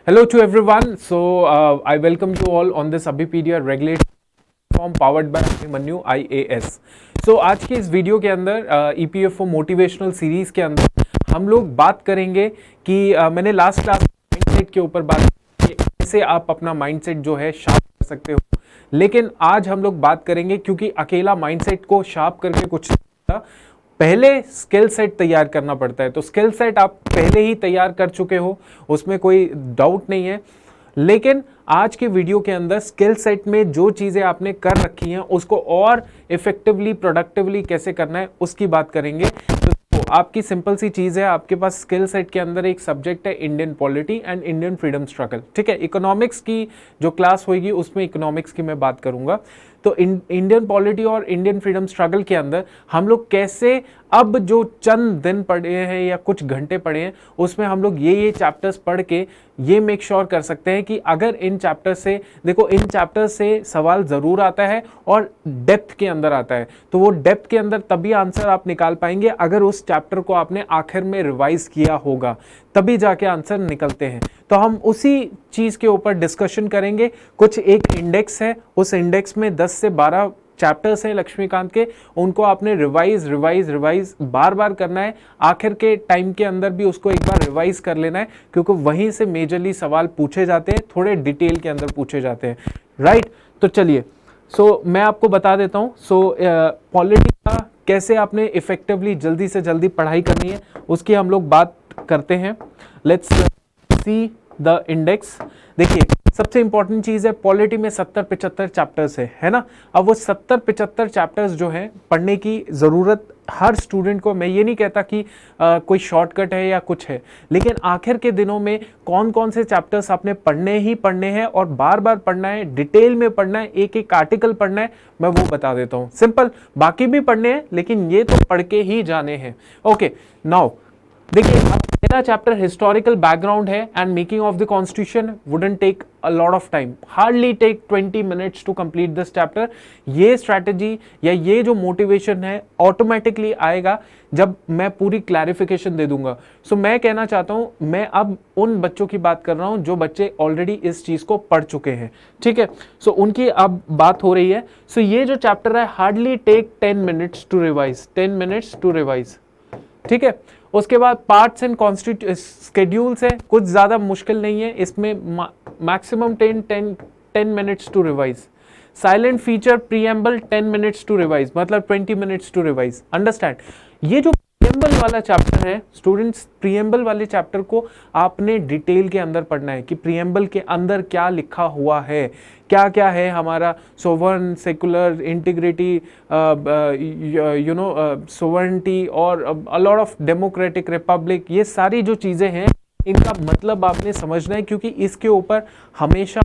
Hello to everyone. I welcome you all on this Abhipedia regulated platform powered by Abhimanyu IAS. आज की इस video के अंदर EPFO motivational series के अंदर हम लोग बात करेंगे कि मैंने लास्ट क्लास माइंडसेट के ऊपर बात की कैसे आप अपना माइंडसेट जो है शार्प कर सकते हो, लेकिन आज हम लोग बात करेंगे क्योंकि अकेला माइंडसेट को शार्प करके कुछ नहीं होता, पहले स्किल सेट तैयार करना पड़ता है। तो स्किल सेट आप पहले ही तैयार कर चुके हो, उसमें कोई डाउट नहीं है, लेकिन आज के वीडियो के अंदर स्किल सेट में जो चीज़ें आपने कर रखी हैं उसको और इफेक्टिवली प्रोडक्टिवली कैसे करना है उसकी बात करेंगे। तो आपकी सिंपल सी चीज़ है, आपके पास स्किल सेट के अंदर एक सब्जेक्ट है Indian polity and Indian freedom struggle. ठीक है, इकोनॉमिक्स की जो क्लास होगी उसमें इकोनॉमिक्स की मैं बात करूंगा। तो इंडियन पॉलिटी और इंडियन फ्रीडम स्ट्रगल के अंदर हम लोग कैसे अब जो चंद दिन पढ़े हैं या कुछ घंटे पढ़े हैं उसमें हम लोग ये चैप्टर्स पढ़ के ये मेक श्योर कर सकते हैं कि अगर इन चैप्टर से, देखो इन चैप्टर से सवाल ज़रूर आता है और डेप्थ के अंदर आता है, तो वो डेप्थ के अंदर तभी आंसर आप निकाल पाएंगे अगर उस चैप्टर को आपने आखिर में रिवाइज किया होगा, तभी जाके आंसर निकलते हैं। तो हम उसी चीज़ के ऊपर डिस्कशन करेंगे। कुछ एक इंडेक्स है, उस इंडेक्स में 10 से 12 चैप्टर्स हैं लक्ष्मीकांत के, उनको आपने रिवाइज बार बार करना है। आखिर के टाइम के अंदर भी उसको एक बार रिवाइज कर लेना है, क्योंकि वहीं से मेजरली सवाल पूछे जाते हैं, थोड़े डिटेल के अंदर पूछे जाते हैं, राइट। तो चलिए, मैं आपको बता देता हूँ। पॉलिटी का कैसे आपने इफेक्टिवली जल्दी से जल्दी पढ़ाई करनी है उसकी हम लोग बात करते हैं। Let's see the index. देखिए, सबसे इंपॉर्टेंट चीज है, पॉलिटी में 70-75 चैप्टर्स है ना। अब वो 70-75 चैप्टर्स जो है पढ़ने की जरूरत हर स्टूडेंट को, मैं ये नहीं कहता कि कोई शॉर्टकट है या कुछ है, लेकिन आखिर के दिनों में कौन कौन से चैप्टर्स आपने पढ़ने ही पढ़ने हैं और बार बार पढ़ना है, डिटेल में पढ़ना है, एक एक आर्टिकल पढ़ना है, मैं वो बता देता हूँ। सिंपल, बाकी भी पढ़ने हैं लेकिन ये तो पढ़ के ही जाने हैं। ओके, नाउ देखिए, पहला चैप्टर हिस्टोरिकल बैकग्राउंड है and making of the constitution wouldn't take a lot of time, hardly take 20 minutes to complete this chapter. ये स्ट्रैटेजी या ये जो मोटिवेशन है ऑटोमेटिकली आएगा जब मैं पूरी क्लैरिफिकेशन दे दूंगा। मैं कहना चाहता हूं, मैं अब उन बच्चों की बात कर रहा हूं जो बच्चे ऑलरेडी इस चीज को पढ़ चुके हैं, ठीक है। उनकी अब बात हो रही है। ये जो चैप्टर है hardly take 10 minutes to revise, 10 minutes to revise, ठीक है। उसके बाद पार्ट्स एंड स्केड्यूल्स है, कुछ ज्यादा मुश्किल नहीं है, इसमें maximum 10 minutes to revise. Salient feature preamble 10 minutes to revise, मतलब 20 मिनट्स टू रिवाइज। अंडरस्टैंड? ये जो प्रीएम्बल वाला चैप्टर है स्टूडेंट्स, प्रीएम्बल वाले चैप्टर को आपने डिटेल के अंदर पढ़ना है कि प्रीएम्बल के अंदर क्या लिखा हुआ है, क्या क्या है हमारा सोवरेन, सेकुलर, इंटीग्रिटी, सोवरेनिटी और अ लॉट ऑफ डेमोक्रेटिक, रिपब्लिक, ये सारी जो चीजें हैं इनका मतलब आपने समझना है, क्योंकि इसके ऊपर हमेशा,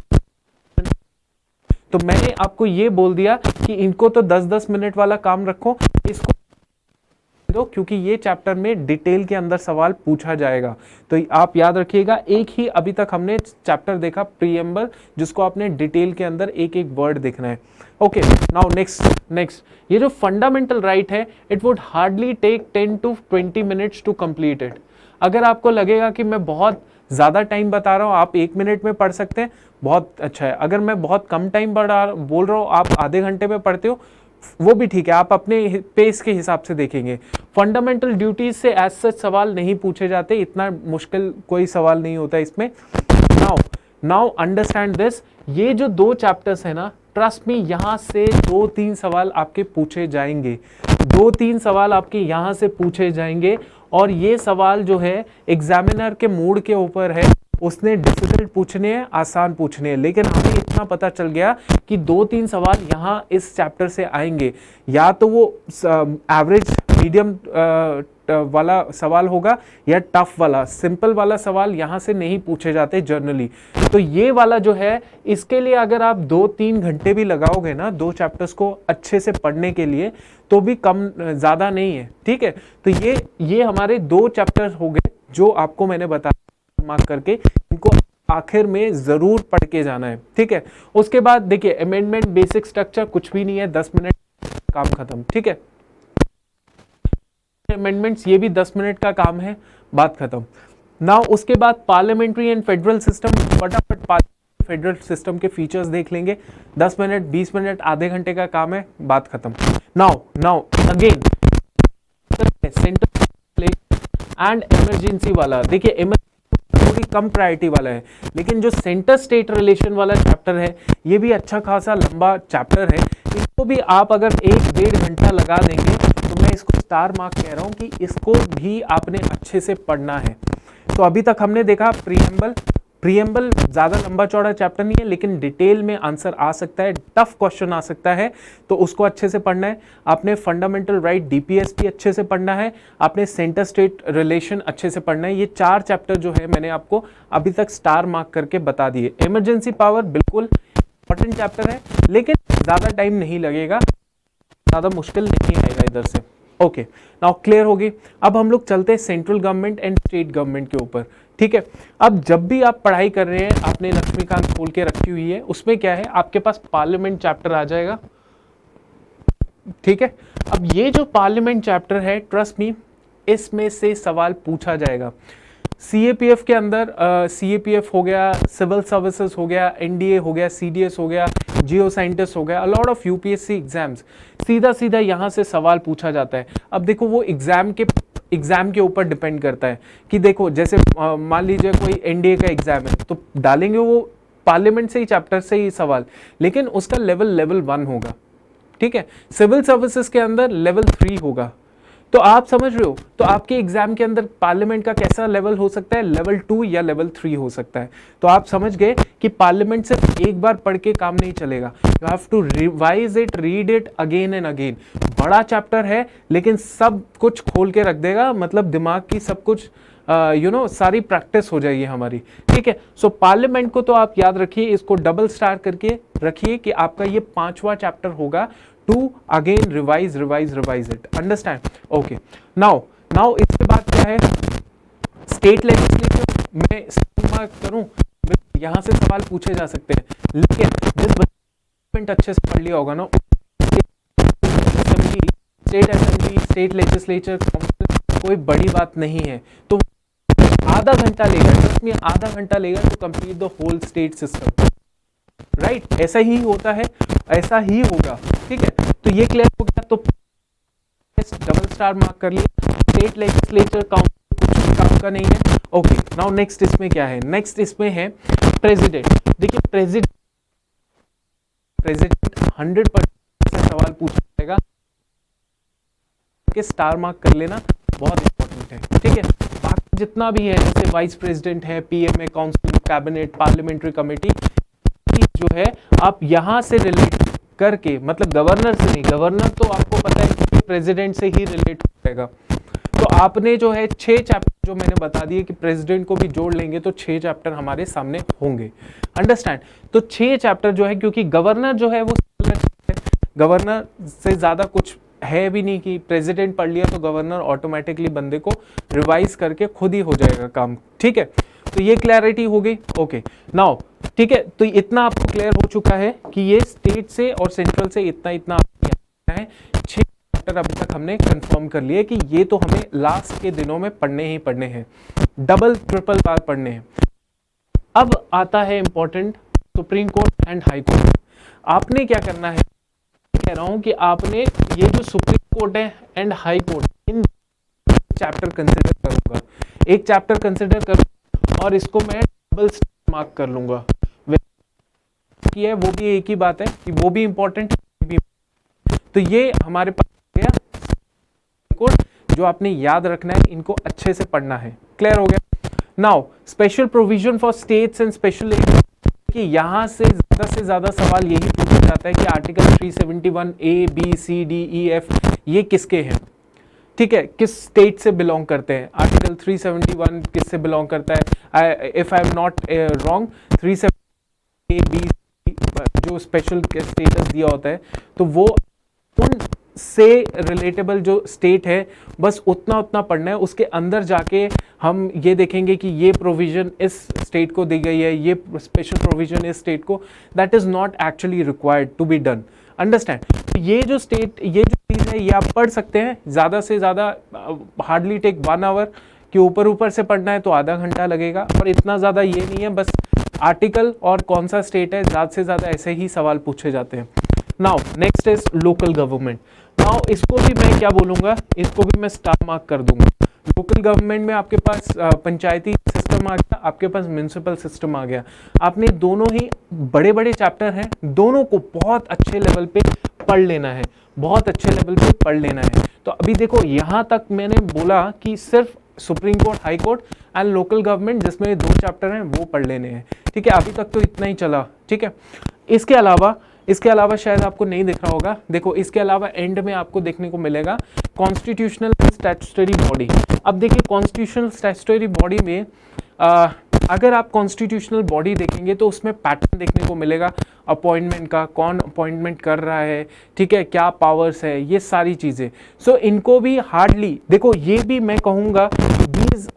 तो मैंने आपको ये बोल दिया कि इनको तो 10-10 मिनट वाला काम रखो, इसको दो, क्योंकि ये चैप्टर में डिटेल के अंदर सवाल पूछा जाएगा। तो आप याद रखिएगा, एक ही अभी तक हमने चैप्टर देखा प्रीएम्बल, जिसको आपने डिटेल के अंदर एक एक वर्ड देखना है। ओके, नाउ नेक्स्ट ये जो फंडामेंटल राइट है, it would hardly take 10 to 20 minutes to complete it. अगर आपको लगेगा कि मैं बहुत ज्यादा टाइम बता रहा हूं, आप 1 मिनट में पढ़ सकते हैं, बहुत अच्छा है। अगर मैं बहुत कम टाइम बोल रहा हूं, आप आधे घंटे में पढ़ते हो, वो भी ठीक है, आप अपने पेस के हिसाब से देखेंगे। फंडामेंटल ड्यूटीज से एज सच सवाल नहीं पूछे जाते, इतना मुश्किल कोई सवाल नहीं होता इसमें। नाउ अंडरस्टैंड दिस, ये जो 2 चैप्टर्स है ना, ट्रस्ट मी, यहां से 2-3 सवाल आपके पूछे जाएंगे, 2-3 सवाल आपके यहां से पूछे जाएंगे। और ये सवाल जो है एग्जामिनर के मूड के ऊपर है, उसने डिफिकल्ट पूछने हैं, आसान पूछने हैं, लेकिन हमें इतना पता चल गया कि 2-3 सवाल यहाँ इस चैप्टर से आएंगे। या तो वो एवरेज मीडियम वाला सवाल होगा या टफ वाला, सिंपल वाला सवाल यहाँ से नहीं पूछे जाते जनरली। तो ये वाला जो है, इसके लिए अगर आप 2-3 घंटे भी लगाओगे ना 2 चैप्टर्स को अच्छे से पढ़ने के लिए, तो भी कम ज़्यादा नहीं है, ठीक है। तो ये हमारे 2 चैप्टर हो गए जो आपको मैंने बताया, मार्क करके इनको आखिर में जरूर पढ़ के जाना है, ठीक है। उसके बाद देखिए, अमेंडमेंट, बेसिक स्ट्रक्चर, कुछ भी नहीं है, 10 मिनट काम खत्म, ठीक है। अमेंडमेंट्स, ये भी 10 मिनट का काम है, बात खत्म। नाउ उसके बाद पार्लियामेंट्री एंड फेडरल सिस्टम, फटाफट फेडरल सिस्टम के फीचर्स देख लेंगे। 10 मिनट 20 मिनट आधे घंटे का काम है, बात खत्म। Now again central and emergency वाला, देखिए थोड़ी कम प्रायोरिटी वाला है, लेकिन जो सेंटर स्टेट रिलेशन वाला चैप्टर है ये भी अच्छा खासा लंबा चैप्टर है। इसको भी आप अगर 1-1.5 घंटा लगा देंगे तो मैं इसको स्टार मार्क कह रहा हूं कि इसको भी आपने अच्छे से पढ़ना है। तो अभी तक हमने देखा प्रीएम्बल ज्यादा लंबा चौड़ा चैप्टर नहीं है, लेकिन डिटेल में आंसर आ सकता है, टफ क्वेश्चन आ सकता है, तो उसको अच्छे से पढ़ना है। आपने फंडामेंटल राइट डीपीएस भी अच्छे से पढ़ना है, आपने सेंटर स्टेट रिलेशन अच्छे से पढ़ना है। ये 4 चैप्टर जो है मैंने आपको अभी तक स्टार मार्क करके बता दिए। इमरजेंसी पावर बिल्कुल इंपॉर्टेंट चैप्टर है, लेकिन ज्यादा टाइम नहीं लगेगा, ज्यादा मुश्किल नहीं आएगा इधर से। ओके, नाउ क्लियर होगी। अब हम लोग चलते हैं central government and state government के ऊपर, ठीक है। अब जब भी आप पढ़ाई कर रहे हैं, आपने लक्ष्मीकांत खोल के रखी हुई है, उसमें क्या है आपके पास पार्लियामेंट चैप्टर आ जाएगा, ठीक है। अब ये जो पार्लियामेंट चैप्टर है, ट्रस्ट मी, इसमें से सवाल पूछा जाएगा। सीएपीएफ के अंदर सीएपीएफ हो गया, सिविल सर्विसेज हो गया, एनडीए हो गया, सीडीएस हो गया, जियो साइंटिस्ट हो गया, अ लॉट ऑफ यूपीएससी एग्जाम्स, सीधा सीधा यहाँ से सवाल पूछा जाता है। अब देखो वो एग्जाम के ऊपर डिपेंड करता है कि देखो जैसे मान लीजिए कोई एनडीए का एग्जाम है तो डालेंगे वो पार्लियामेंट से ही चैप्टर से ही सवाल, लेकिन उसका लेवल 1 होगा, ठीक है। सिविल सर्विसेज के अंदर लेवल 3 होगा। तो आप समझ रहे हो, तो आपके एग्जाम के अंदर पार्लियामेंट का कैसा लेवल हो सकता है, लेवल 2 या लेवल 3 हो सकता है। तो आप समझ गए कि पार्लियामेंट सिर्फ एक बार पढ़ के काम नहीं चलेगा, you have to revise it, read it again and again. बड़ा चैप्टर है लेकिन सब कुछ खोल के रख देगा, मतलब दिमाग की सब कुछ सारी प्रैक्टिस हो जाएगी हमारी, ठीक है। सो पार्लियामेंट को तो आप याद रखिए, इसको डबल स्टार करके रखिए कि आपका ये 5वां चैप्टर होगा, to again revise it, understand. Okay, now इसके बाद क्या है, स्टेट लेजिस्लेचर में मार्क करूं, यहां से सवाल पूछे जा सकते हैं, लेकिन जिस बच्चे अच्छे से पढ़ लिया होगा ना, स्टेट असेंबली, स्टेट लेजिस्लेचर, कोई बड़ी बात नहीं है, तो आधा घंटा लेगा, ट्रस्ट मी, आधा घंटा लेगा to complete the whole state system, right. ऐसा ही होता है, ऐसा ही होगा, ठीक है। तो ये क्लियर हो गया, तो डबल स्टार मार्क कर लिया। स्टेट लेजिस्लेचर काउंसिल कुछ काम का नहीं है। ओके, नाउ नेक्स्ट इसमें क्या है, नेक्स्ट इसमें है प्रेसिडेंट। देखिए प्रेसिडेंट 100% सवाल पूछा जाएगा, स्टार मार्क कर लेना, बहुत इंपॉर्टेंट है, ठीक है। बाकी जितना भी है, जैसे वाइस प्रेसिडेंट है, PMA, council, cabinet, parliamentary committee, जो है आप यहां से रिलेट करके, मतलब गवर्नर से नहीं, गवर्नर तो आपको पता है कि प्रेसिडेंट से ही रिलेट हो जाएगा। तो आपने जो है 6 चैप्टर जो मैंने बता दिए कि प्रेसिडेंट को भी जोड़ लेंगे तो 6 चैप्टर हमारे सामने होंगे, अंडरस्टैंड। तो 6 चैप्टर जो है, क्योंकि गवर्नर जो है वो गवर्नर से ज्यादा कुछ है भी नहीं कि प्रेसिडेंट पढ़ लिया तो गवर्नर ऑटोमेटिकली बंदे को रिवाइज करके खुद ही हो जाएगा काम, ठीक है। तो ये क्लैरिटी हो गई। ओके, नाउ ठीक है, तो इतना आपको क्लियर हो चुका है कि ये स्टेट से और सेंट्रल से इतना है। 6 चैप्टर अभी तक हमने कंफर्म कर लिए कि ये तो हमें लास्ट के दिनों में पढ़ने ही पढ़ने हैं, डबल ट्रिपल बार पढ़ने हैं। अब आता है important supreme court and high court. आपने क्या करना है, कह रहा हूं कि आपने ये जो सुप्रीम कोर्ट है and high court, in chapter consider करूंगा, एक चैप्टर कंसिडर करूंगा और इसको मैं डबल मार्क कर लूंगा। की है वो भी एक ही बात है कि वो भी इंपॉर्टेंट है। तो ये हमारे पास गया कोर्ट, जो आपने याद रखना है, इनको अच्छे से पढ़ना है, क्लियर हो गया। Now special provision for states and special कि यहां से ज्यादा सवाल यही पूछा जाता है कि article 371 A B C D E F ये किसके हैं, ठीक है, किस स्टेट से बिलोंग करते हैं। आर्टिकल 371 किससे बिलोंग करता है, if I am not wrong, 370 A B जो स्पेशल स्टेटस दिया होता है, तो वो उन से रिलेटेबल जो स्टेट है बस उतना पढ़ना है। उसके अंदर जाके हम ये देखेंगे कि ये प्रोविजन इस स्टेट को दी गई है, ये स्पेशल प्रोविजन इस स्टेट को, that is not actually required to be done, understand. तो ये जो चीज़ है ये आप पढ़ सकते हैं, ज़्यादा से ज़्यादा हार्डली टेक 1 आवर कि ऊपर ऊपर से पढ़ना है तो आधा घंटा लगेगा, और इतना ज़्यादा ये नहीं है, बस आर्टिकल और कौन सा स्टेट है, ज़्यादा से ज़्यादा ऐसे ही सवाल पूछे जाते हैं। Now next is local government. Now इसको भी मैं क्या बोलूँगा, इसको भी मैं स्टार मार्क कर दूंगा। लोकल गवर्नमेंट में आपके पास पंचायती सिस्टम आ गया, आपके पास म्यूनिसिपल सिस्टम आ गया। आपने दोनों ही बड़े बड़े चैप्टर हैं, दोनों को बहुत अच्छे लेवल पे पढ़ लेना है, बहुत अच्छे लेवल पे पढ़ लेना है। तो अभी देखो यहाँ तक मैंने बोला कि सिर्फ supreme court, high court and local government जिसमें 2 चैप्टर हैं वो पढ़ लेने हैं, ठीक है। अभी तक तो इतना ही चला, ठीक है। इसके अलावा शायद आपको नहीं दिख रहा होगा, देखो इसके अलावा एंड में आपको देखने को मिलेगा कॉन्स्टिट्यूशनल स्टैट्यूटरी बॉडी। अब देखिए कॉन्स्टिट्यूशनल स्टैट्यूटरी बॉडी में अगर आप कॉन्स्टिट्यूशनल बॉडी देखेंगे तो उसमें पैटर्न देखने को मिलेगा अपॉइंटमेंट का, कौन अपॉइंटमेंट कर रहा है, ठीक है, क्या पावर्स है, ये सारी चीज़ें। सो इनको भी हार्डली देखो, ये भी मैं कहूँगा दीज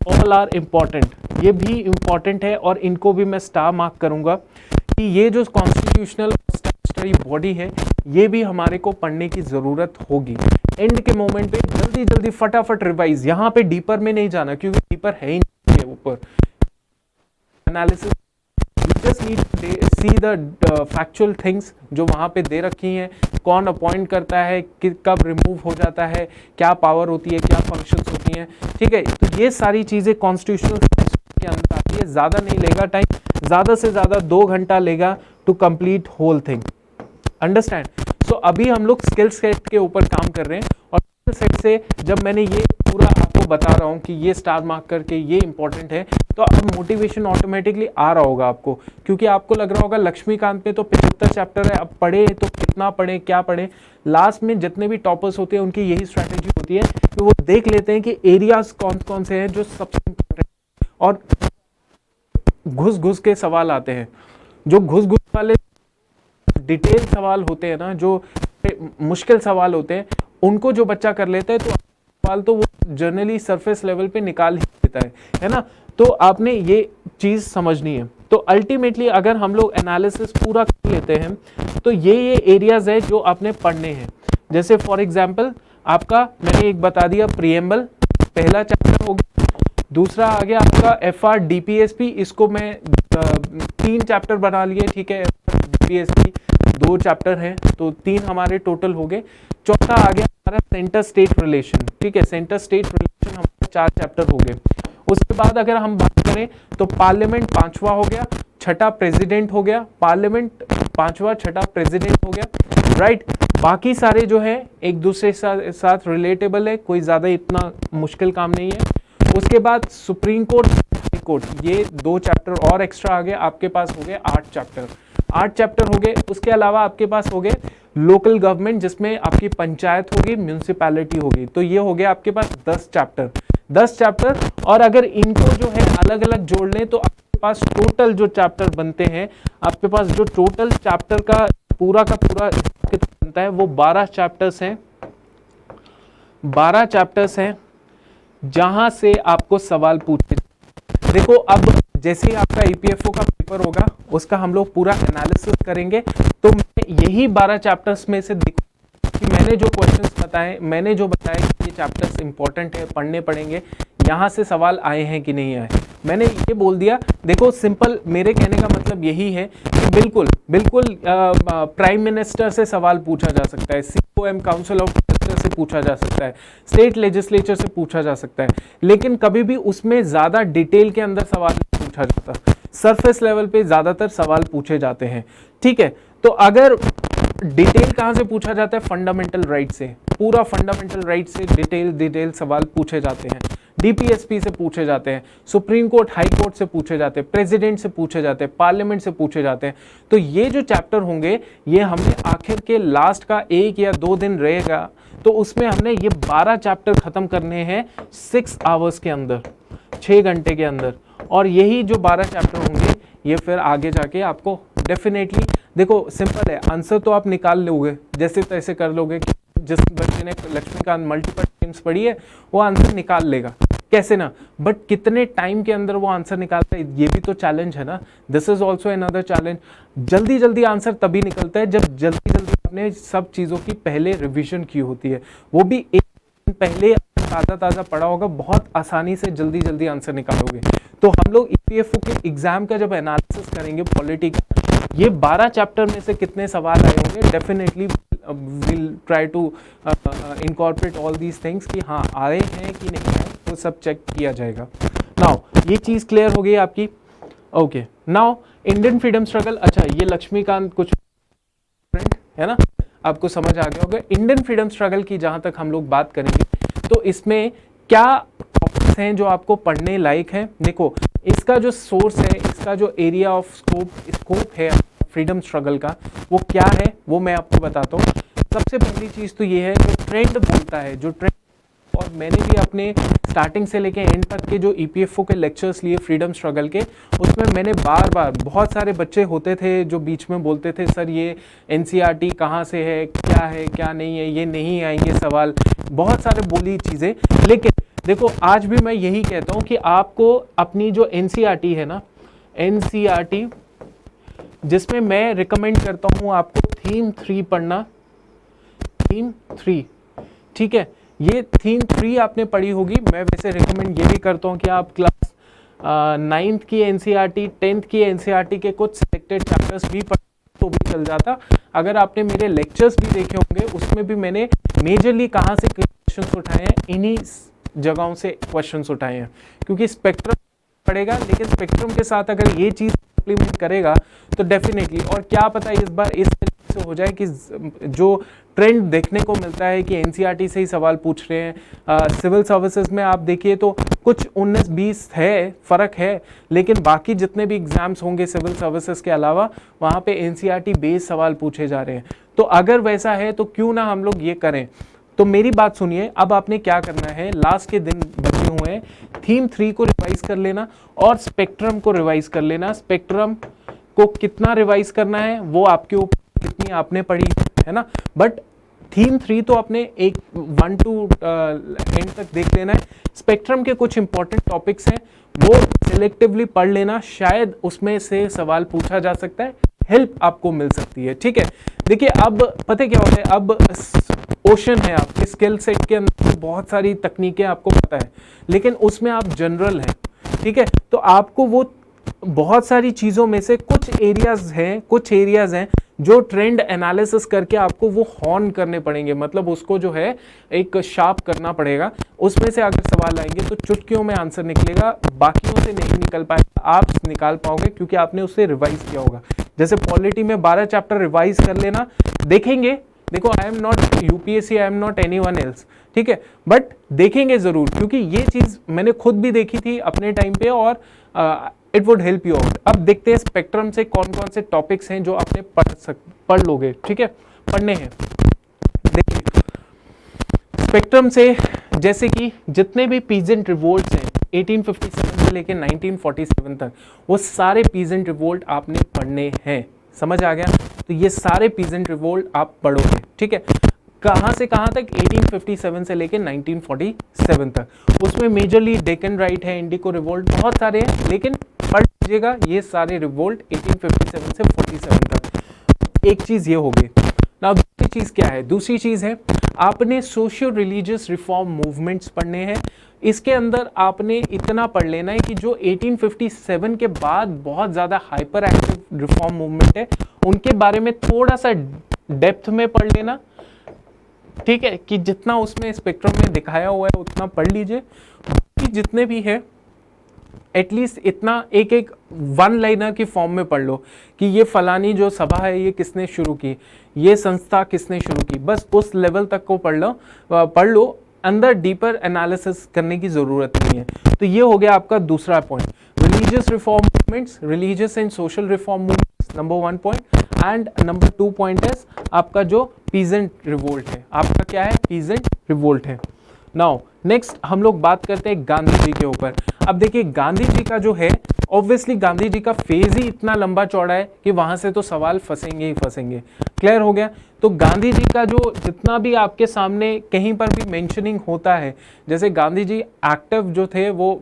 ऑल आर इम्पॉर्टेंट, ये भी इम्पॉर्टेंट है और इनको भी मैं स्टार मार्क करूँगा कि ये जो कॉन्स्टिट्यूशनल स्टैट्यूटरी बॉडी है ये भी हमारे को पढ़ने की ज़रूरत होगी। एंड के मोमेंट पे जल्दी जल्दी फटाफट रिवाइज, यहाँ पे डीपर में नहीं जाना क्योंकि डीपर है ही नहीं है ऊपर analysis. You just need to see the factual things जो वहाँ पे दे रखी हैं, कौन अपॉइंट करता है, कब रिमूव हो जाता है, क्या पावर होती है, क्या फंक्शंस होती हैं, ठीक है। तो ये सारी चीज़ें कॉन्स्टिट्यूशनल के अंदर आती है। ज़्यादा नहीं लेगा टाइम, ज़्यादा से ज़्यादा 2 घंटा लेगा to complete whole thing, understand. So अभी हम लोग स्किल सेट के ऊपर काम कर रहे हैं और स्किल सेट से जब मैंने ये पूरा आपको बता रहा हूँ कि ये स्टार मार्क करके ये इंपॉर्टेंट है, तो अब मोटिवेशन ऑटोमेटिकली आ रहा होगा आपको, क्योंकि आपको लग रहा होगा लक्ष्मीकांत में तो 75 चैप्टर है, अब पढ़े तो कितना पढ़े, क्या पढ़े। लास्ट में जितने भी टॉपर्स होते हैं उनकी यही स्ट्रैटेजी होती है कि वो देख लेते हैं कि एरियाज कौन कौन से हैं जो सबसे इंपॉर्टेंट, और घुस घुस के सवाल आते हैं। जो घुस घुस वाले डिटेल सवाल होते हैं ना, जो मुश्किल सवाल होते हैं, उनको जो बच्चा कर लेता है तो सवाल तो वो जनरली सरफेस लेवल पे निकाल ही देता है ना। तो आपने ये चीज़ समझनी है। तो अल्टीमेटली अगर हम लोग एनालिसिस पूरा कर लेते हैं तो ये एरियाज है जो आपने पढ़ने हैं। जैसे फॉर एग्जांपल आपका मैंने एक बता दिया प्रीएम्बल, पहला चैप्टर हो गया। दूसरा आ गया आपका FR DPSP, इसको मैं 3 चैप्टर बना लिए, ठीक है। DPSP 2 चैप्टर हैं तो 3 हमारे टोटल हो गए। चौथा आ गया हमारा सेंटर स्टेट रिलेशन, ठीक है। सेंटर स्टेट रिलेशन हमारे 4 चैप्टर हो गए। उसके बाद अगर हम बात करें तो पार्लियामेंट 5वां हो गया, छठा प्रेसिडेंट हो गया, पार्लियामेंट 5वां, छठा प्रेसिडेंट हो गया, राइट। बाकी सारे जो है एक दूसरे के साथ रिलेटेबल है, कोई ज़्यादा इतना मुश्किल काम नहीं है। उसके बाद सुप्रीम कोर्ट, हाई कोर्ट, ये 2 चैप्टर और एक्स्ट्रा आ गए, आपके पास हो गए 8 चैप्टर, 8 चैप्टर हो गए। उसके अलावा आपके पास हो गए लोकल गवर्नमेंट, जिसमें आपकी पंचायत होगी, म्यूनिसिपैलिटी होगी, तो ये हो गया आपके पास 10 चैप्टर, 10 चैप्टर। और अगर इनको जो है अलग अलग जोड़ लें तो आपके पास टोटल जो चैप्टर बनते हैं, आपके पास जो टोटल चैप्टर का पूरा बनता है वो 12 चैप्टर्स हैं, 12 चैप्टर्स हैं जहां से आपको सवाल पूछे। देखो अब जैसे ही आपका EPFO का पेपर होगा उसका हम लोग पूरा एनालिसिस करेंगे, तो मैं यही 12 चैप्टर्स में से देखूं कि मैंने जो क्वेश्चंस बताए, मैंने जो बताया कि ये चैप्टर्स इंपॉर्टेंट है, पढ़ने पड़ेंगे, यहाँ से सवाल आए हैं कि नहीं आए। मैंने ये बोल दिया। देखो सिंपल मेरे कहने का मतलब यही है कि बिल्कुल प्राइम मिनिस्टर से सवाल पूछा जा सकता है, COM काउंसिल ऑफ मिनिस्टर से पूछा जा सकता है, स्टेट लेजिस्लेचर से पूछा जा सकता है, लेकिन कभी भी उसमें ज़्यादा डिटेल के अंदर सवाल नहीं पूछा जाता। सरफेस लेवल पे ज़्यादातर सवाल पूछे जाते हैं, ठीक है। तो अगर डिटेल कहाँ से पूछा जाता है, फंडामेंटल राइट से, पूरा फंडामेंटल राइट से डिटेल सवाल पूछे जाते हैं, DPSP से पूछे जाते हैं, सुप्रीम कोर्ट, हाई कोर्ट से पूछे जाते हैं, प्रेसिडेंट से पूछे जाते हैं, पार्लियामेंट से पूछे जाते हैं। तो ये जो चैप्टर होंगे ये हमने आखिर के लास्ट का 1 या 2 दिन रहेगा, तो उसमें हमने ये 12 चैप्टर खत्म करने हैं 6 आवर्स के अंदर, 6 घंटे के अंदर। और यही जो 12 चैप्टर होंगे ये फिर आगे जाके आपको डेफिनेटली, देखो सिंपल है, आंसर तो आप निकाल लोगे, जैसे तैसे कर लोगे। जिस बच्चे ने लक्ष्मीकांत मल्टीपल टाइम्स पढ़ी है वो आंसर निकाल लेगा, कैसे ना, बट कितने टाइम के अंदर वो आंसर निकालता है ये भी तो चैलेंज है ना। This is also another challenge. जल्दी जल्दी आंसर तभी निकलता है जब जल्दी जल्दी आपने सब चीज़ों की पहले रिविजन की होती है, वो भी एक दिन पहले ताज़ा ताज़ा पढ़ा होगा, बहुत आसानी से जल्दी जल्दी आंसर निकालोगे। तो हम लोग ईपीएफओ के एग्जाम का जब एनालिसिस करेंगे पॉलिटी का, ये 12 चैप्टर में से कितने सवाल आए होंगे, definitely will try to incorporate all these things कि हाँ आए हैं कि नहीं आए, वो सब चेक किया जाएगा। नाउ ये चीज़ क्लियर हो गई आपकी। Okay, now Indian freedom struggle, अच्छा ये लक्ष्मीकांत कुछ है ना, आपको समझ आ गया होगा। इंडियन फ्रीडम स्ट्रगल की जहां तक हम लोग बात करेंगे तो इसमें क्या टॉपिक्स हैं जो आपको पढ़ने लायक हैं। देखो इसका जो सोर्स है, इसका जो एरिया ऑफ स्कोप है फ्रीडम स्ट्रगल का, वो क्या है वो मैं आपको बताता हूँ। सबसे पहली चीज़ तो ये है जो ट्रेंड बोलता है, जो ट्रेंड, और मैंने भी अपने स्टार्टिंग से लेके एंड तक के जो ईपीएफओ के लेक्चर्स लिए फ्रीडम स्ट्रगल के, उसमें मैंने बार बार, बहुत सारे बच्चे होते थे जो बीच में बोलते थे सर ये एनसीईआरटी कहाँ से है क्या नहीं है, ये नहीं आएंगे सवाल, बहुत सारे बोली चीज़ें। लेकिन देखो आज भी मैं यही कहता हूँ कि आपको अपनी जो एनसीईआरटी है ना, एनसीईआरटी जिसमें मैं रिकमेंड करता हूँ आपको थीम 3 पढ़ना, थीम 3, ठीक है। ये थीम 3 आपने पढ़ी होगी। मैं वैसे रिकमेंड ये भी करता हूँ कि आप क्लास 9th की एनसीईआरटी, 10th की एनसीईआरटी के कुछ सिलेक्टेड चैप्टर्स भी पढ़ तो भी चल जाता। अगर आपने मेरे लेक्चर्स भी देखे होंगे, उसमें भी मैंने मेजरली कहाँ से क्वेश्चंस उठाए हैं, इन्हीं जगहों से क्वेश्चंस उठाए हैं। क्योंकि स्पेक्ट्रम पढ़ेगा, लेकिन स्पेक्ट्रम के साथ अगर ये चीज़ इम्प्लीमेंट करेगा तो डेफिनेटली, और क्या पता इस बार इस तरीके से हो जाए कि जो ट्रेंड देखने को मिलता है कि एनसीईआरटी से ही सवाल पूछ रहे हैं। सिविल सर्विसेज में आप देखिए तो कुछ 19-20 है, फ़र्क है, लेकिन बाकी जितने भी एग्जाम्स होंगे सिविल सर्विसेज के अलावा, वहाँ पे एनसीईआरटी बेस्ड सवाल पूछे जा रहे हैं। तो अगर वैसा है तो क्यों ना हम लोग ये करें। तो मेरी बात सुनिए, अब आपने क्या करना है, लास्ट के दिन बचे हुए हैं, थीम 3 को रिवाइज कर लेना और स्पेक्ट्रम को रिवाइज कर लेना। स्पेक्ट्रम को कितना रिवाइज करना है वो आपके ऊपर, कितनी आपने पढ़ी है ना, बट थीम 3 तो अपने 1 to एंड तक देख लेना है। स्पेक्ट्रम के कुछ इंपॉर्टेंट टॉपिक्स हैं, वो सिलेक्टिवली पढ़ लेना, शायद उसमें से सवाल पूछा जा सकता है, हेल्प आपको मिल सकती है, ठीक है। देखिए अब पता क्या होता है, अब ओशन है आपके स्किल सेट के अंदर, बहुत सारी तकनीकें आपको पता है, लेकिन उसमें आप जनरल हैं, ठीक है। तो आपको वो बहुत सारी चीज़ों में से कुछ एरियाज हैं जो ट्रेंड एनालिसिस करके आपको वो हॉर्न करने पड़ेंगे, मतलब उसको जो है एक शार्प करना पड़ेगा। उसमें से अगर सवाल आएंगे तो चुटकियों में आंसर निकलेगा, बाकियों से नहीं निकल पाएगा, आप निकाल पाओगे क्योंकि आपने उससे रिवाइज किया होगा। जैसे पॉलिटी में 12 चैप्टर रिवाइज कर लेना, देखेंगे, देखो आई am not UPSC, I am not anyone else, ठीक है, बट देखेंगे जरूर, क्योंकि ये चीज़ मैंने खुद भी देखी थी अपने टाइम पे और it would help you out. अब देखते हैं स्पेक्ट्रम से कौन कौन से टॉपिक्स हैं जो आपने पढ़ लोगे, ठीक है, पढ़ने हैं। देखिए स्पेक्ट्रम से जैसे कि जितने भी पीजेंट रिवोल्ट्स हैं 1857 से लेकर 1947 तक, वो सारे पीजेंट रिवोल्ट आपने पढ़ने हैं, समझ आ गया। तो ये सारे पीजेंट रिवोल्ट आप पढ़ोगे, ठीक है। कहाँ से कहाँ तक, 1857 से लेकर 1947 तक। उसमें मेजरली डेकन राइट है, इंडिको रिवोल्ट, बहुत सारे हैं, लेकिन पढ़ लीजिएगा ये सारे रिवोल्ट 1857 से 47 तक। एक चीज़ ये होगी ना। दूसरी चीज़ क्या है, दूसरी चीज़ है आपने सोशियो रिलीजियस रिफॉर्म मूवमेंट्स पढ़ने हैं। इसके अंदर आपने इतना पढ़ लेना है कि जो 1857 के बाद बहुत ज़्यादा हाइपर एक्टिव रिफॉर्म मूवमेंट है, उनके बारे में थोड़ा सा डेप्थ में पढ़ लेना, ठीक है, कि जितना उसमें स्पेक्ट्रम में दिखाया हुआ है उतना पढ़ लीजिए। बाकी जितने भी है एटलीस्ट इतना एक एक वन लाइनर की फॉर्म में पढ़ लो कि ये फलानी जो सभा है ये किसने शुरू की, ये संस्था किसने शुरू की, बस उस लेवल तक को पढ़ लो, अंदर डीपर एनालिसिस करने की ज़रूरत नहीं है। तो ये हो गया आपका दूसरा point, religious reform movements, religious and social reform movements, number 1 point. And number 2 point है आपका जो पीजेंट रिवोल्ट है, आपका क्या है, पीजेंट रिवोल्ट है। नाउ नेक्स्ट हम लोग बात करते हैं गांधी जी के ऊपर। अब देखिए गांधी जी का जो है, ऑब्वियसली गांधी जी का फेज ही इतना लंबा चौड़ा है कि वहां से तो सवाल फंसेंगे ही फंसेंगे, क्लियर हो गया। तो गांधी जी का जो जितना भी आपके सामने कहीं पर भी मेंशनिंग होता है, जैसे गांधी जी एक्टिव जो थे वो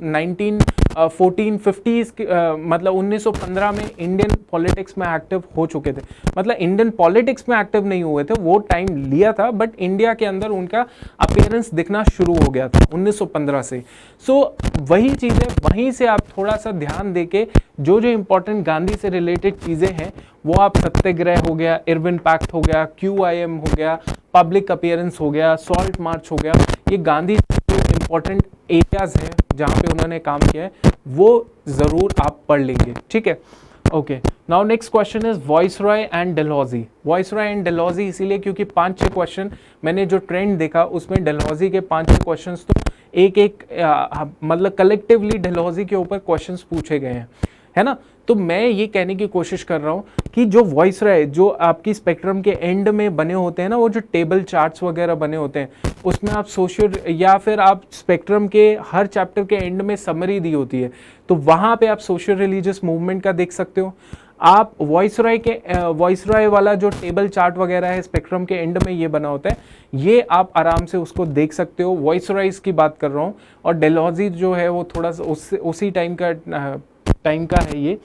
1450s मतलब 1915 में इंडियन पॉलिटिक्स में एक्टिव हो चुके थे। मतलब इंडियन पॉलिटिक्स में एक्टिव नहीं हुए थे, वो टाइम लिया था, बट इंडिया के अंदर उनका अपीयरेंस दिखना शुरू हो गया था 1915 से। सो वही चीज़ें, वहीं से आप थोड़ा सा ध्यान देके जो जो इंपॉर्टेंट गांधी से रिलेटेड चीज़ें हैं वो आप सत्याग्रह हो गया, इरविन पैक्ट हो गया, QIM हो गया, पब्लिक अपीयरेंस हो गया, सॉल्ट मार्च हो गया, ये गांधी इंपॉर्टेंट एरियाज हैं जहाँ पे उन्होंने काम किया है, वो ज़रूर आप पढ़ लेंगे। ठीक है, okay. Now next question is viceroy and Dalhousie. Viceroy and Dalhousie इसीलिए क्योंकि 5-6 क्वेश्चन मैंने जो ट्रेंड देखा उसमें डलहौजी के 5-6 क्वेश्चंस तो एक मतलब कलेक्टिवली डलहौजी के ऊपर क्वेश्चंस पूछे गए हैं, है ना। तो मैं ये कहने की कोशिश कर रहा हूँ कि जो वॉइसरॉय जो आपकी स्पेक्ट्रम के एंड में बने होते हैं ना, वो जो टेबल चार्ट्स वगैरह बने होते हैं, उसमें आप सोशियो या फिर आप स्पेक्ट्रम के हर चैप्टर के एंड में समरी दी होती है, तो वहाँ पे आप सोशल रिलीजियस मूवमेंट का देख सकते हो। आप वॉइसरॉय वाला जो टेबल चार्ट वगैरह है स्पेक्ट्रम के एंड में ये बना होता है, ये आप आराम से उसको देख सकते हो। वॉइसरॉयज की बात कर रहा हूँ, और डलहौजी जो है वो थोड़ा सा उसी टाइम का है ये।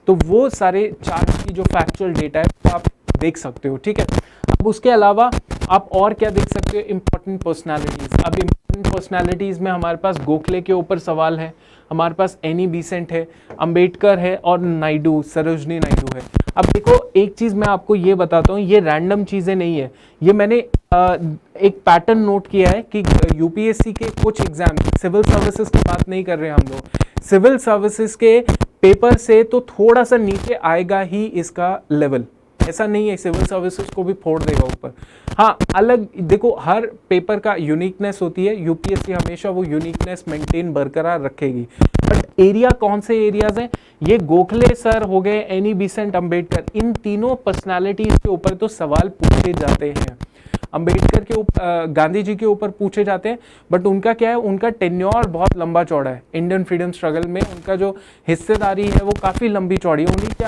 तो वो सारे चार्ट की जो फैक्चुअल डेटा है वो आप देख सकते हो। ठीक है, अब उसके अलावा आप और क्या देख सकते हो, इंपॉर्टेंट पर्सनालिटीज। अब इंपॉर्टेंट पर्सनालिटीज में हमारे पास गोखले के ऊपर सवाल है, हमारे पास एनी बेसेंट है, अंबेडकर है, और नायडू, सरोजनी नायडू है। अब देखो एक चीज मैं आपको ये बताता हूँ, ये रैंडम चीजें नहीं है, ये मैंने एक पैटर्न नोट किया है कि यूपीएससी के कुछ एग्जाम, सिविल सर्विसेज की बात नहीं कर रहे हम लोग, सिविल सर्विसेज के पेपर से तो थोड़ा सा नीचे आएगा ही इसका लेवल, ऐसा नहीं है सिविल सर्विसेज को भी फोड़ देगा ऊपर। हाँ, अलग देखो हर पेपर का यूनिकनेस होती है, यूपीएससी हमेशा वो यूनिकनेस मेंटेन बरकरार रखेगी। बट एरिया कौन से एरियाज हैं, ये गोखले सर हो गए, एनी बेसेंट, अंबेडकर, इन तीनों पर्सनालिटीज के ऊपर तो सवाल पूछे जाते हैं। अंबेडकर के ऊपर, गांधी जी के ऊपर पूछे जाते हैं, बट उनका क्या है, उनका टेन्योर बहुत लंबा चौड़ा है इंडियन फ्रीडम स्ट्रगल में, उनका जो हिस्सेदारी है वो काफ़ी लंबी चौड़ी है, उन्हीं के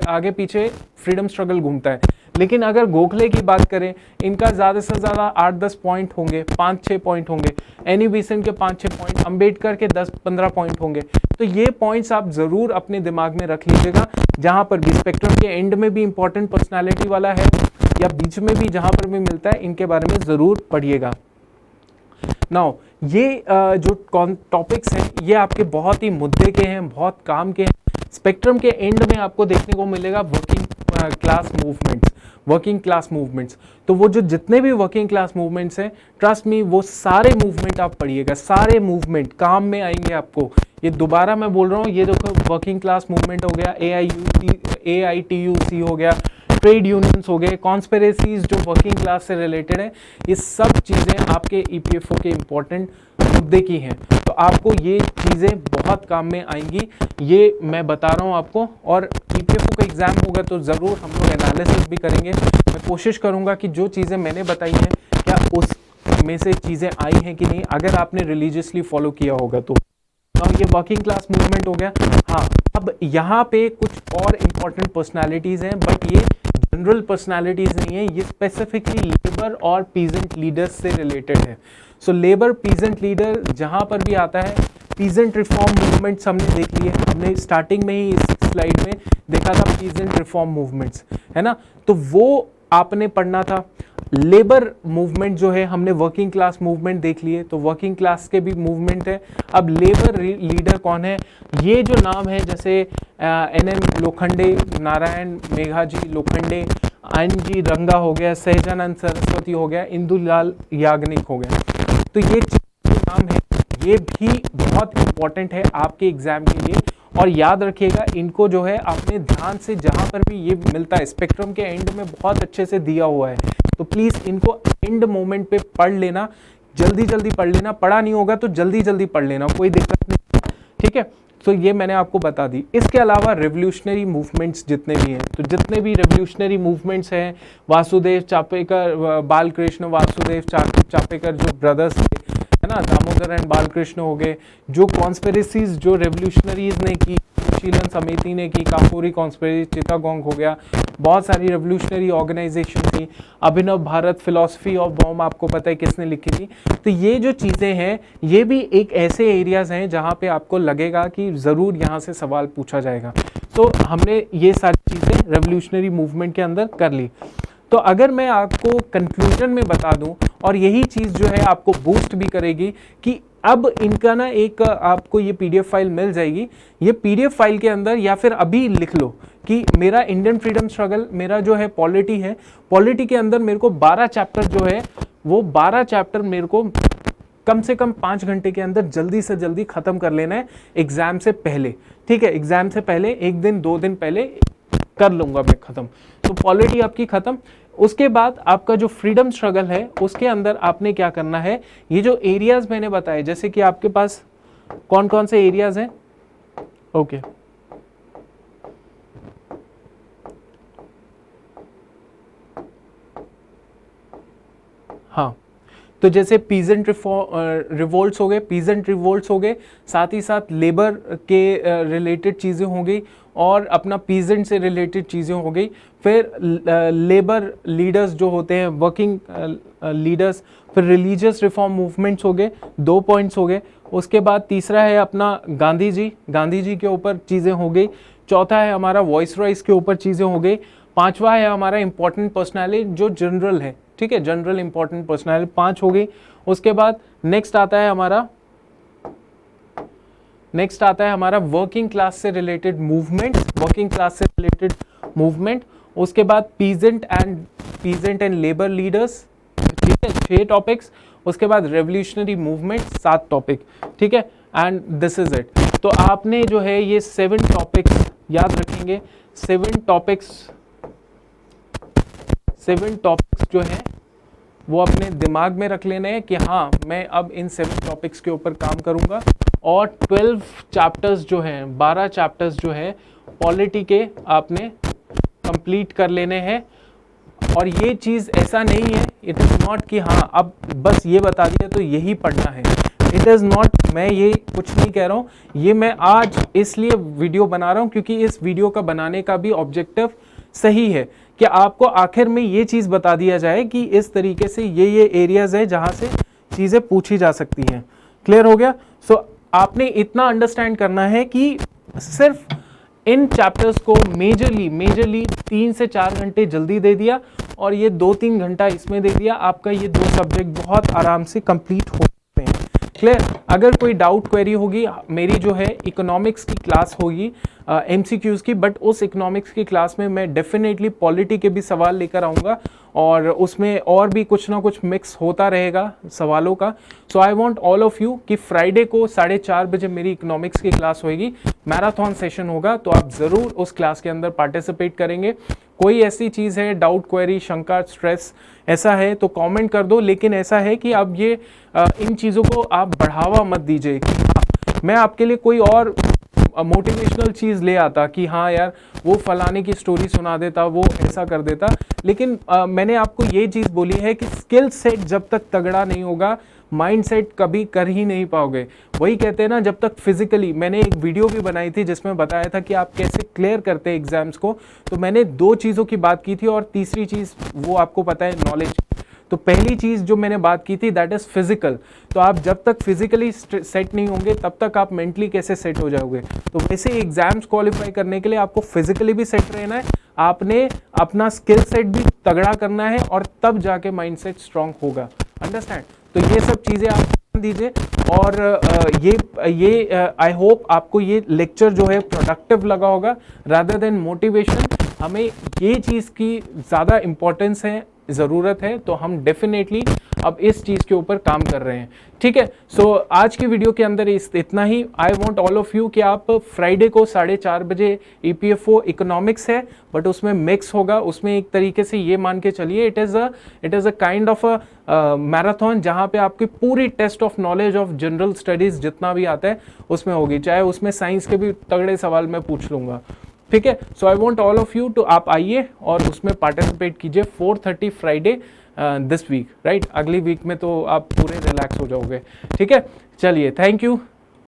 आगे पीछे फ्रीडम स्ट्रगल घूमता है। लेकिन अगर गोखले की बात करें, इनका ज़्यादा से ज़्यादा 8-10 पॉइंट होंगे, 5-6 पॉइंट होंगे, एनी बेसेंट के 5-6 पॉइंट, अंबेडकर के 10-15 पॉइंट होंगे। तो ये पॉइंट्स आप ज़रूर अपने दिमाग में रख लीजिएगा, जहाँ पर भी स्पेक्ट्रम के एंड में भी इंपॉर्टेंट पर्सनैलिटी वाला है या बीच में भी जहाँ पर भी मिलता है, इनके बारे में ज़रूर पढ़िएगा। नाउ ये जो टॉपिक्स हैं ये आपके बहुत ही मुद्दे के हैं, बहुत काम के हैं। स्पेक्ट्रम के एंड में आपको देखने को मिलेगा वर्किंग क्लास मूवमेंट्स। तो वो जो जितने भी वर्किंग क्लास मूवमेंट्स हैं, ट्रस्ट मी, वो सारे मूवमेंट आप पढ़िएगा, सारे मूवमेंट काम में आएंगे आपको। ये दोबारा मैं बोल रहा हूँ, ये देखो वर्किंग क्लास मूवमेंट हो गया, AITUC हो गया, ट्रेड यूनियंस हो गए, कॉन्स्पिरेसीज जो वर्किंग क्लास से रिलेटेड है, ये सब चीज़ें आपके EPFO के इम्पोर्टेंट मुद्दे की हैं। तो आपको ये चीज़ें बहुत काम में आएंगी, ये मैं बता रहा हूँ आपको। और EPFO का एग्ज़ाम होगा तो ज़रूर हम लोग एनालिसिस भी करेंगे। मैं कोशिश करूँगा कि जो चीज़ें मैंने बताई हैं, क्या उसमें से चीज़ें आई हैं कि नहीं, अगर आपने रिलीजियसली फॉलो किया होगा तो। ये वर्किंग क्लास मूवमेंट हो गया। हाँ, अब यहाँ पे कुछ और इम्पॉर्टेंट पर्सनालिटीज़ हैं, बट ये जनरल पर्सनालिटीज़ नहीं है, ये स्पेसिफिकली लेबर और पीजेंट लीडर्स से रिलेटेड है। सो लेबर पीजेंट लीडर जहाँ पर भी आता है, पीजेंट रिफॉर्म मूवमेंट्स हमने देख लिए, हमने स्टार्टिंग में ही इस स्लाइड में देखा था पीजेंट रिफॉर्म मूवमेंट्स, है ना, तो वो आपने पढ़ना था। लेबर मूवमेंट जो है, हमने वर्किंग क्लास मूवमेंट देख लिए, तो वर्किंग क्लास के भी मूवमेंट है। अब लेबर लीडर कौन है, ये जो नाम है जैसे NM लोखंडे, नारायण मेघाजी लोखंडे, NG रंगा हो गया, सहजानंद सरस्वती हो गया, इंदुलाल याग्निक हो गया, तो ये जो नाम है ये भी बहुत इंपॉर्टेंट है आपके एग्जाम के लिए। और याद रखिएगा, इनको जो है आपने ध्यान से, जहाँ पर भी ये मिलता है स्पेक्ट्रम के एंड में बहुत अच्छे से दिया हुआ है, तो प्लीज़ इनको एंड मोमेंट पे पढ़ लेना, जल्दी जल्दी पढ़ लेना, पढ़ा नहीं होगा तो जल्दी जल्दी पढ़ लेना, कोई दिक्कत नहीं, ठीक है। तो ये मैंने आपको बता दी। इसके अलावा रेवोल्यूशनरी मूवमेंट्स जितने भी हैं, तो जितने भी रेवोल्यूशनरी मूवमेंट्स हैं, वासुदेव चापेकर, बालकृष्ण वासुदेव चापेकर जो ब्रदर्स थे, है ना, दामोदर एंड बालकृष्ण हो गए, जो कॉन्स्पिरेसीज जो रेवोल्यूशनरीज ने की, शीलन समिति ने की, काकोरी कॉन्स्पिरेसी, चिटागोंग हो गया, बहुत सारी रेवोल्यूशनरी ऑर्गेनाइजेशन थी, अभिनव भारत फिलॉसफी ऑफ बॉम्ब आपको पता है किसने लिखी थी। तो ये जो चीज़ें हैं ये भी एक ऐसे एरियाज़ हैं जहाँ पे आपको लगेगा कि ज़रूर यहाँ से सवाल पूछा जाएगा। तो हमने ये सारी चीज़ें रेवोल्यूशनरी मूवमेंट के अंदर कर ली। तो अगर मैं आपको कंक्लूजन में बता दूं, और यही चीज़ जो है आपको बूस्ट भी करेगी कि अब इनका ना एक आपको ये पीडीएफ फाइल मिल जाएगी। ये पीडीएफ फाइल के अंदर या फिर अभी लिख लो कि मेरा इंडियन फ्रीडम स्ट्रगल, मेरा जो है पॉलिटी है, पॉलिटी के अंदर मेरे को 12 चैप्टर जो है वो 12 चैप्टर मेरे को कम से कम 5 घंटे के अंदर जल्दी से जल्दी खत्म कर लेना है एग्जाम से पहले। ठीक है, एग्जाम से पहले 1 दिन 2 दिन पहले कर लूंगा मैं खत्म। तो पॉलिटी आपकी खत्म। उसके बाद आपका जो फ्रीडम स्ट्रगल है उसके अंदर आपने क्या करना है, ये जो एरियाज मैंने बताए, जैसे कि आपके पास कौन कौन से एरियाज हैं। ओके, हाँ, तो जैसे पीजेंट रिवोल्ट्स हो गए, पीजेंट रिवोल्ट्स हो गए, साथ ही साथ लेबर के रिलेटेड चीज़ें हो गई और अपना पीजेंट से रिलेटेड चीज़ें हो गई। फिर लेबर लीडर्स जो होते हैं, वर्किंग लीडर्स, फिर रिलीजियस रिफॉर्म मूवमेंट्स हो गए, 2 पॉइंट्स हो गए। उसके बाद तीसरा है अपना गांधी जी के ऊपर चीज़ें हो गई। चौथा है हमारा वॉइस रॉइस के ऊपर चीज़ें हो गई। पांचवा है हमारा इंपॉर्टेंट पर्सनैलिटी जो जनरल है, ठीक है, जनरल इंपॉर्टेंट पर्सनैलिटी 5 हो गई। उसके बाद नेक्स्ट आता है हमारा वर्किंग क्लास से रिलेटेड मूवमेंट, उसके बाद पीजेंट एंड लेबर लीडर्स, ठीक है, 6 टॉपिक्स। उसके बाद रेवोल्यूशनरी मूवमेंट 7 टॉपिक, ठीक है, एंड दिस इज इट। तो आपने जो है ये 7 टॉपिक्स याद रखेंगे। 7 टॉपिक्स जो है वो अपने दिमाग में रख लेने हैं कि हाँ मैं अब इन 7 टॉपिक्स के ऊपर काम करूंगा। और 12 चैप्टर्स जो हैं, 12 चैप्टर्स जो है पॉलिटी के आपने कंप्लीट कर लेने हैं। और ये चीज़ ऐसा नहीं है, इट इज़ नॉट कि हाँ अब बस ये बता दिया तो यही पढ़ना है, इट इज़ नॉट। मैं ये कुछ नहीं कह रहा हूँ, ये मैं आज इसलिए वीडियो बना रहा हूँ क्योंकि इस वीडियो का बनाने का भी ऑब्जेक्टिव सही है कि आपको आखिर में ये चीज़ बता दिया जाए कि इस तरीके से ये एरियाज है जहाँ से चीज़ें पूछी जा सकती हैं। क्लियर हो गया? सो आपने इतना अंडरस्टैंड करना है कि सिर्फ इन चैप्टर्स को मेजरली 3 से 4 घंटे जल्दी दे दिया और ये 2-3 घंटा इसमें दे दिया, आपका ये 2 सब्जेक्ट बहुत आराम से कंप्लीट हो सकते हैं। क्लियर? अगर कोई डाउट क्वेरी होगी, मेरी जो है इकोनॉमिक्स की क्लास होगी MCQs की, बट उस इकोनॉमिक्स की क्लास में मैं डेफिनेटली पॉलिटी के भी सवाल लेकर आऊँगा और उसमें और भी कुछ ना कुछ मिक्स होता रहेगा सवालों का। So I want all of you कि फ्राइडे को 4:30 बजे मेरी इकोनॉमिक्स की क्लास होगी, मैराथन सेशन होगा, तो आप ज़रूर उस क्लास के अंदर पार्टिसिपेट करेंगे। कोई ऐसी चीज़ है, डाउट क्वेरी, शंका, स्ट्रेस ऐसा है तो कमेंट कर दो, लेकिन ऐसा है कि अब ये इन चीज़ों को आप बढ़ावा मत दीजिए कि हाँ मैं आपके लिए कोई और मोटिवेशनल चीज़ ले आता कि हाँ यार वो फलाने की स्टोरी सुना देता, वो ऐसा कर देता। लेकिन मैंने आपको ये चीज़ बोली है कि स्किल सेट जब तक तगड़ा नहीं होगा, माइंड सेट कभी कर ही नहीं पाओगे। वही कहते हैं ना, जब तक फिजिकली, मैंने एक वीडियो भी बनाई थी जिसमें बताया था कि आप कैसे क्लियर करते हैं एग्जाम्स को। तो मैंने 2 चीज़ों की बात की थी और तीसरी चीज़ वो आपको पता है, नॉलेज। तो पहली चीज़ जो मैंने बात की थी दैट इज़ फिजिकल। तो आप जब तक फिजिकली सेट नहीं होंगे तब तक आप मेंटली कैसे सेट हो जाओगे। तो वैसे एग्जाम्स क्वालिफाई करने के लिए आपको फिजिकली भी सेट रहना है, आपने अपना स्किल सेट भी तगड़ा करना है और तब जाके माइंड सेट स्ट्रांग होगा। अंडरस्टैंड? तो ये सब चीज़ें आप ध्यान दीजिए। और ये आई होप आपको ये लेक्चर जो है प्रोडक्टिव लगा होगा रादर देन मोटिवेशन। हमें ये चीज़ की ज़्यादा इम्पोर्टेंस है, ज़रूरत है, तो हम डेफिनेटली अब इस चीज़ के ऊपर काम कर रहे हैं। ठीक है, सो आज की वीडियो के अंदर इतना ही। I want all of you कि आप फ्राइडे को 4:30 बजे EPFO इकोनॉमिक्स है, बट उसमें मिक्स होगा। उसमें एक तरीके से ये मान के चलिए it is a kind of a marathon, जहाँ पे आपकी पूरी test of knowledge of general studies जितना भी आता है उसमें होगी, चाहे उसमें साइंस के भी तगड़े सवाल मैं पूछ लूँगा। ठीक है, so I want all of you to, आप आइए और उसमें पार्टिसिपेट कीजिए 4:30 फ्राइडे दिस वीक, राइट? अगली वीक में तो आप पूरे रिलैक्स हो जाओगे। ठीक है, चलिए, थैंक यू।